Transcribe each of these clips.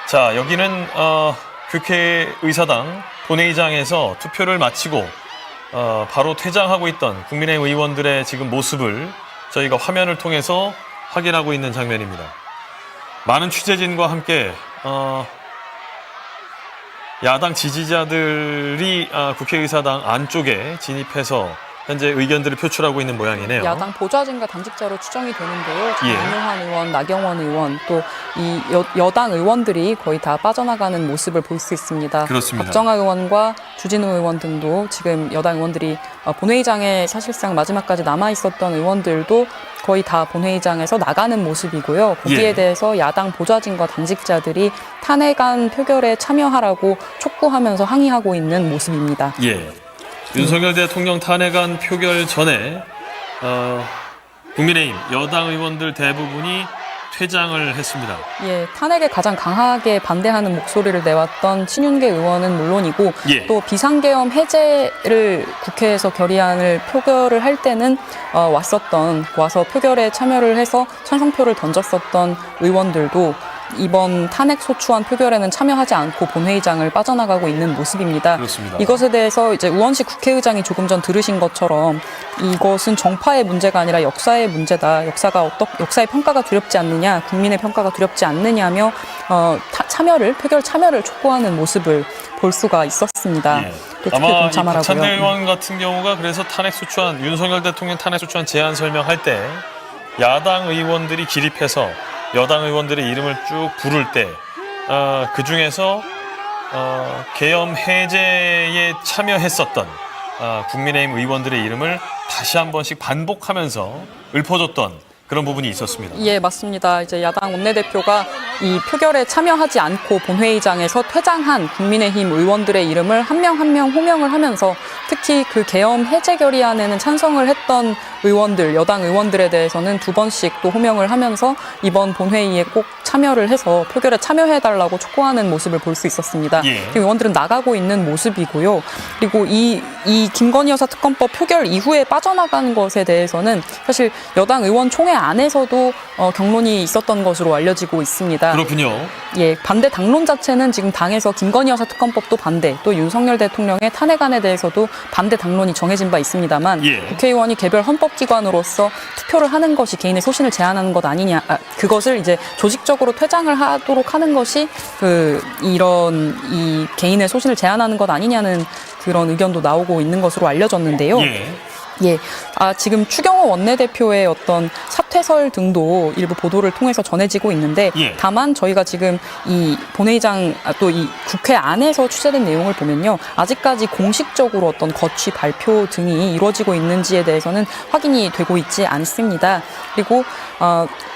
자, 여기는 국회의사당 본회의장에서 투표를 마치고 바로 퇴장하고 있던 국민의힘 의원들의 지금 모습을 저희가 화면을 통해서 확인하고 있는 장면입니다. 많은 취재진과 함께 야당 지지자들이 국회의사당 안쪽에 진입해서 현재 의견들을 표출하고 있는 모양이네요. 야당 보좌진과 당직자로 추정이 되는데요. 예. 윤영환 의원, 나경원 의원, 또 이 여당 의원들이 거의 다 빠져나가는 모습을 볼 수 있습니다. 그렇습니다. 박정아 의원과 주진우 의원 등도 지금 여당 의원들이 본회의장에 사실상 마지막까지 남아 있었던 의원들도 거의 다 본회의장에서 나가는 모습이고요. 거기에 예. 대해서 야당 보좌진과 당직자들이 탄핵안 표결에 참여하라고 촉구하면서 항의하고 있는 모습입니다. 예. 윤석열 대통령 탄핵안 표결 전에 국민의힘 여당 의원들 대부분이 퇴장을 했습니다. 예, 탄핵에 가장 강하게 반대하는 목소리를 내왔던 친윤계 의원은 물론이고 예. 또 비상계엄 해제를 국회에서 결의안을 표결을 할 때는 와서 표결에 참여를 해서 찬성표를 던졌었던 의원들도 이번 탄핵 소추안 표결에는 참여하지 않고 본회의장을 빠져나가고 있는 모습입니다. 그렇습니다. 이것에 대해서 이제 우원식 국회의장이 조금 전 들으신 것처럼 이것은 정파의 문제가 아니라 역사의 문제다. 역사의 평가가 두렵지 않느냐, 국민의 평가가 두렵지 않느냐며 표결 참여를 촉구하는 모습을 볼 수가 있었습니다. 예. 또 투표 아마 이 동참하라고요. 박찬대 의원 같은 경우가 그래서 윤석열 대통령 탄핵 소추안 제안 설명할 때 야당 의원들이 기립해서 여당 의원들의 이름을 쭉 부를 때 그 중에서 계엄 해제에 참여했었던 국민의힘 의원들의 이름을 다시 한 번씩 반복하면서 읊어줬던 그런 부분이 있었습니다. 예, 맞습니다. 이제 야당 원내대표가 이 표결에 참여하지 않고 본회의장에서 퇴장한 국민의힘 의원들의 이름을 한 명 한 명 호명을 하면서 특히 그 계엄 해제 결의안에는 찬성을 했던 의원들, 여당 의원들에 대해서는 두 번씩 또 호명을 하면서 이번 본회의에 꼭 참여를 해서 표결에 참여해달라고 촉구하는 모습을 볼 수 있었습니다. 예. 지금 의원들은 나가고 있는 모습이고요. 그리고 이 김건희 여사 특검법 표결 이후에 빠져나간 것에 대해서는 사실 여당 의원 총회 안에서도 경론이 있었던 것으로 알려지고 있습니다. 그렇군요. 예, 반대 당론 자체는 지금 당에서 김건희 여사 특검법도 반대, 또 윤석열 대통령의 탄핵안에 대해서도 반대 당론이 정해진 바 있습니다만 예. 국회의원이 개별 헌법기관으로서 투표를 하는 것이 개인의 소신을 제한하는 것 아니냐, 그것을 이제 조직적으로 퇴장을 하도록 하는 것이 이 개인의 소신을 제한하는 것 아니냐는 그런 의견도 나오고 있는 것으로 알려졌는데요. 예. 지금 추경호 원내대표의 어떤 사퇴설 등도 일부 보도를 통해서 전해지고 있는데 예. 다만 저희가 지금 이 본회의장 또 이 국회 안에서 취재된 내용을 보면요. 아직까지 공식적으로 어떤 거취 발표 등이 이루어지고 있는지에 대해서는 확인이 되고 있지 않습니다. 그리고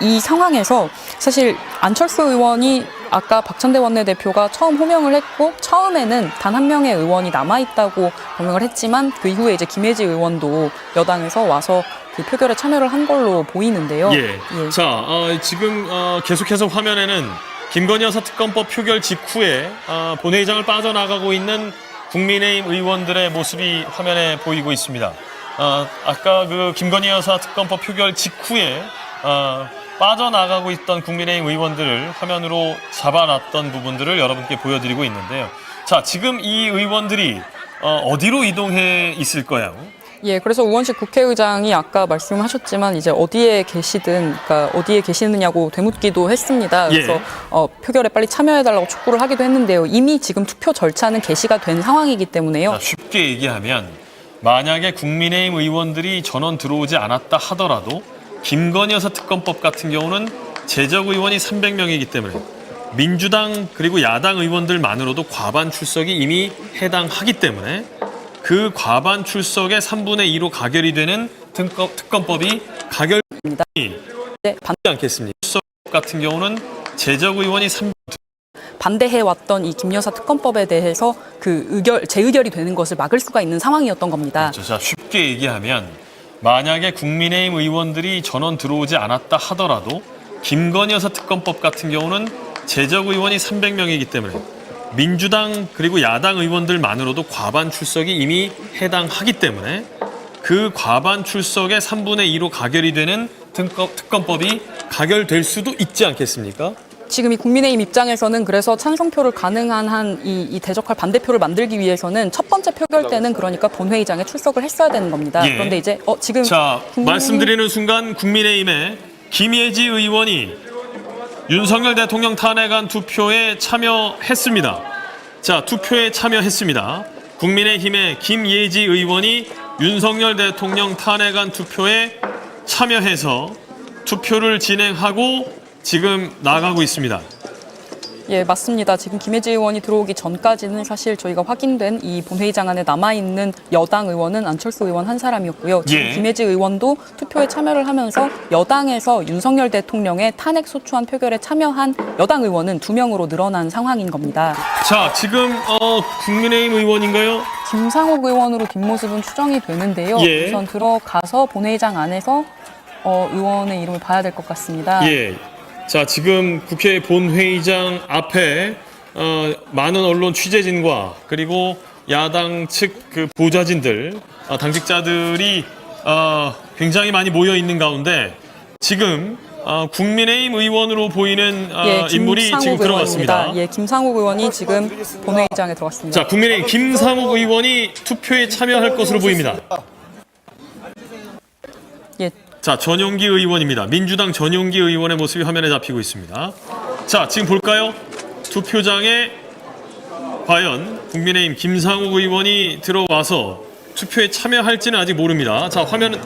이 상황에서 사실 안철수 의원이 아까 박찬대 원내대표가 처음 호명을 했고 처음에는 단 한 명의 의원이 남아있다고 호명을 했지만 그 이후에 이제 김혜지 의원도 여당에서 와서 그 표결에 참여를 한 걸로 보이는데요. 예. 자, 지금 계속해서 화면에는 김건희 여사 특검법 표결 직후에 본회의장을 빠져나가고 있는 국민의힘 의원들의 모습이 화면에 보이고 있습니다. 아까 그 김건희 여사 특검법 표결 직후에 빠져나가고 있던 국민의힘 의원들을 화면으로 잡아놨던 부분들을 여러분께 보여드리고 있는데요. 자, 지금 이 의원들이 어디로 이동해 있을까요? 예, 그래서 우원식 국회의장이 아까 말씀하셨지만 이제 어디에 계시느냐고 되묻기도 했습니다. 그래서 표결에 빨리 참여해달라고 촉구를 하기도 했는데요. 이미 지금 투표 절차는 개시가 된 상황이기 때문에요. 자, 쉽게 얘기하면 만약에 국민의힘 의원들이 전원 들어오지 않았다 하더라도 김건희 여사 특검법 같은 경우는 재적 의원이 300명이기 때문에 민주당 그리고 야당 의원들만으로도 과반 출석이 이미 해당하기 때문에 그 과반 출석의 3분의 2로 가결이 되는 특검법이 가결입니다. 네, 반대 않겠습니까? 출석 같은 경우는 재적 의원이 반대해왔던 이 김 여사 특검법에 대해서 재의결이 되는 것을 막을 수가 있는 상황이었던 겁니다. 그렇죠. 자, 쉽게 얘기하면 만약에 국민의힘 의원들이 전원 들어오지 않았다 하더라도 김건희 여사 특검법 같은 경우는 재적 의원이 300명이기 때문에 민주당 그리고 야당 의원들만으로도 과반 출석이 이미 해당하기 때문에 그 과반 출석의 3분의 2로 가결이 되는 특검법이 가결될 수도 있지 않겠습니까? 지금 이 국민의힘 입장에서는 그래서 찬성표를 가능한 한 이 대적할 반대표를 만들기 위해서는 첫 번째 표결 때는 그러니까 본회의장에 출석을 했어야 되는 겁니다. 예. 그런데 이제 지금 자, 말씀드리는 순간 국민의힘의 김예지 의원이 윤석열 대통령 탄핵안 투표에 참여했습니다. 자, 투표에 참여했습니다. 국민의힘의 김예지 의원이 윤석열 대통령 탄핵안 투표에 참여해서 투표를 진행하고 지금 나가고 있습니다. 예, 맞습니다. 지금 김혜지 의원이 들어오기 전까지는 사실 저희가 확인된 이 본회의장 안에 남아있는 여당 의원은 안철수 의원 한 사람이었고요. 지금 예. 김혜지 의원도 투표에 참여를 하면서 여당에서 윤석열 대통령의 탄핵 소추안 표결에 참여한 여당 의원은 2명으로 늘어난 상황인 겁니다. 자, 지금 국민의힘 의원인가요? 김상욱 의원으로 뒷모습은 추정이 되는데요. 예. 우선 들어가서 본회의장 안에서 의원의 이름을 봐야 될 것 같습니다. 예. 자, 지금 국회 본회의장 앞에 많은 언론 취재진과 그리고 야당 측 그 보좌진들, 당직자들이 굉장히 많이 모여 있는 가운데 지금 국민의힘 의원으로 보이는 인물이 지금 김상욱 들어갔습니다. 의원입니다. 예, 김상욱 의원이 지금 본회의장에 들어갔습니다. 자, 국민의힘 김상욱 의원이 투표에 참여할 것으로 보입니다. 예, 자, 전용기 의원입니다. 민주당 전용기 의원의 모습이 화면에 잡히고 있습니다. 자, 지금 볼까요? 투표장에 과연 국민의힘 김상욱 의원이 들어와서 투표에 참여할지는 아직 모릅니다. 자, 화면은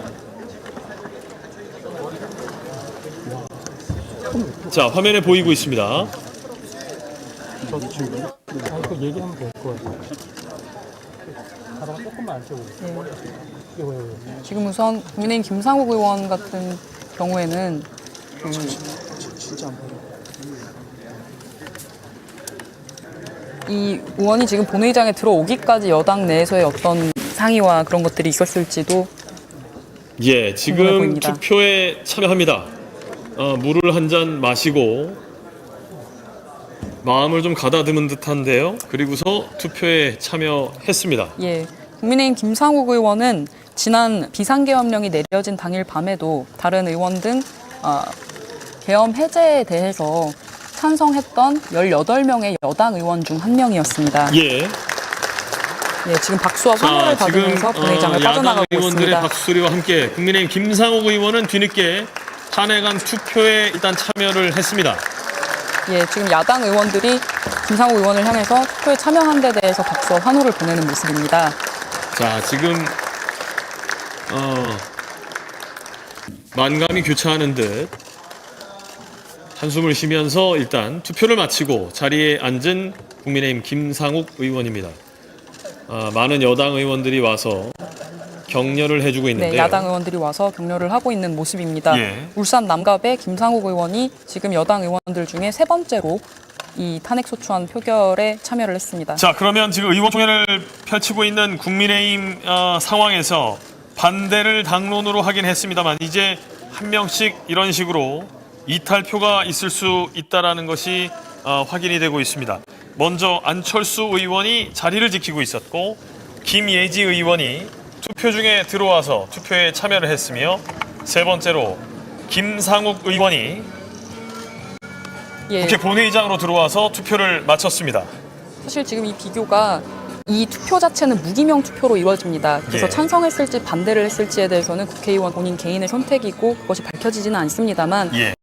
자, 화면에 보이고 있습니다. 저도 지금 그 얘기하면 될 것 같아요. 가다가 조금만 안 채우고. 지금 우선 국민의힘 김상욱 의원 같은 경우에는 이 의원이 지금 본회의장에 들어오기까지 여당 내에서의 어떤 상의와 그런 것들이 있었을지도 예, 궁금해 지금 보입니다. 투표에 참여합니다. 물을 한 잔 마시고 마음을 좀 가다듬은 듯한데요. 그리고서 투표에 참여했습니다. 예, 국민의힘 김상욱 의원은 지난 비상계엄령이 내려진 당일 밤에도 다른 의원 등 계엄 해제에 대해서 찬성했던 18명의 여당 의원 중 한 명이었습니다. 예. 예, 지금 박수와 환호를 받으면서 본회의장을 야당 빠져나가고 의원들의 있습니다. 박수소리와 함께 국민의힘 김상욱 의원은 뒤늦게 탄핵안 투표에 일단 참여를 했습니다. 예, 지금 야당 의원들이 김상욱 의원을 향해서 투표에 참여한 데 대해서 박수와 환호를 보내는 모습입니다. 자, 지금 만감이 교차하는 듯 한숨을 쉬면서 일단 투표를 마치고 자리에 앉은 국민의힘 김상욱 의원입니다. 많은 여당 의원들이 와서 격려를 해주고 있는데요. 네, 야당 의원들이 와서 격려를 하고 있는 모습입니다. 예. 울산 남갑의 김상욱 의원이 지금 여당 의원들 중에 3번째로 이 탄핵소추안 표결에 참여를 했습니다. 자, 그러면 지금 의원총회를 펼치고 있는 국민의힘 상황에서 반대를 당론으로 하긴 했습니다만 이제 한 명씩 이런 식으로 이탈표가 있을 수 있다는 것이 확인이 되고 있습니다. 먼저 안철수 의원이 자리를 지키고 있었고 김예지 의원이 투표 중에 들어와서 투표에 참여를 했으며 세 번째로 김상욱 의원이 예, 국회 본회의장으로 들어와서 투표를 마쳤습니다. 사실 지금 이 비교가 이 투표 자체는 무기명 투표로 이루어집니다. 그래서 예. 찬성했을지 반대를 했을지에 대해서는 국회의원 본인 개인의 선택이고 그것이 밝혀지지는 않습니다만 예.